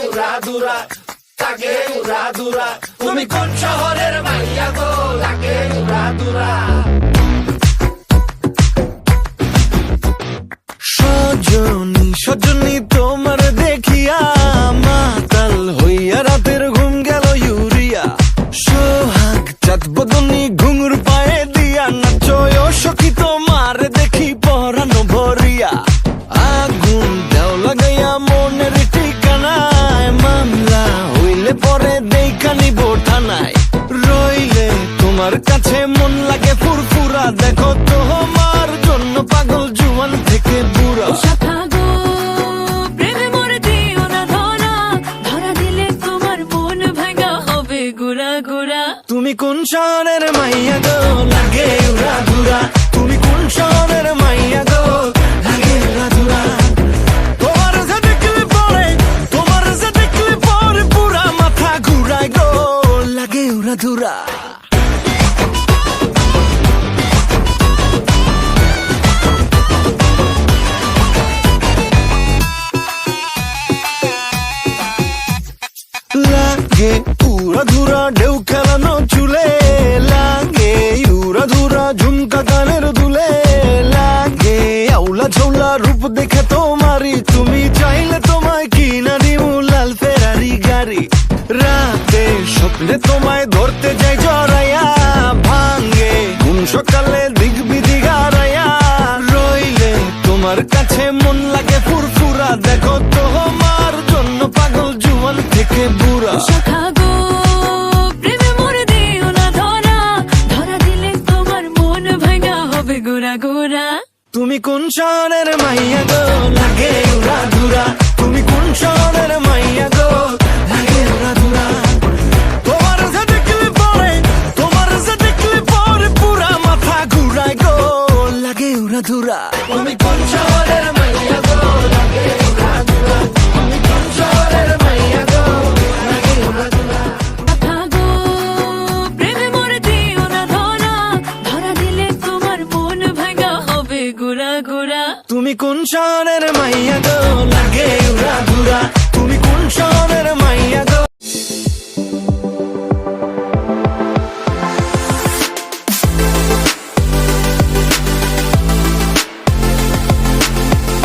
উড়া দুরা, লাগে উড়া দুরা। তুমি কোন শহরের মাইয়া গো, লাগে উড়া দুরা। সজনী সজনী তোমার দেখিয়া মাতাল হইয়া রাতের ঘুম গেল ইউরিয়া। সোহাগ চাঁদ বদনী ঘুঙুর পায়ে দিয়া নাচয় সখী তোমার দেখি পরানো ভরিয়া। আগুন দেও লাগাইয়া মনের ঠিকানায়, মামলা হইলে পরে দেখা নিব থানায়। রইলে তোমার কাছে মন লাগে ফুরফুরা, দেখো তোমার জন্য পাগল জুয়ান থেকে বুড়া। শাখা গো প্রেমে মরে দিও না ধরা, ধরা দিলে তোমার মন ভাঙা হবে গুড়া গুড়া। তুমি কোন শহরের মাইয়া গো, লাগে উড়া ধুরা। তুমি কোন শহরের মাইয়া গো, লাগে উড়া ধুরা। তোমার যে দেখলে পরে, তোমার যে দেখলে পরে পুরা মাথা ঘুরায় গো, লাগে উড়া ধুরা। লাগে উড়া ধুরা ঢেউ খেলানো চুলে, লাগে উড়া ধুরা ঝুমকা কানের দুলে, লাগে আউলা ঝৌলা রূপ দেখে তোমারি, তুমি চাইলে তোমায় কিনা দিমু লাল ফেরারি গাড়ি। রাতে স্বপ্নে তোমায় ধরতে যাই জড়াইয়া, ভাঙ্গে ঘুম সকালে দিক বিধি গারাইয়া। রইলে তোমার কাছে মন লাগে ফুরফুরা, দেখো তোমার জন্য পাগল জুয়ান থেকে বুড়া। শাখা গো প্রেমে মরে দিও না ধরা, ধরা দিলে তোমার মন ভাঙা হবে গুড়া গুড়া। তুমি কোন শহরের মাইয়া গো, লাগে উড়া ধুরা। তুমি কোন শহরের মাইয়া গো, লাগে উড়া ধুরা। তোমার যে দেখলে পরে, তোমার যে দেখলে পরে পুরা মাথা ঘুরায় গো, লাগে উড়া ধুরা। তুমি কোন শহরের মাইয়া গো, লাগে উড়া দুরা। তুমি কোন শহরের মাইয়া গো, লাগে উড়া দুরা। শাখা গো প্রেমে মরে দিও না ধরা, ধরা দিলে তোমার মন ভাঙা হবে গুড়া গুড়া। তুমি কোন শহরের মাইয়া গো, লাগে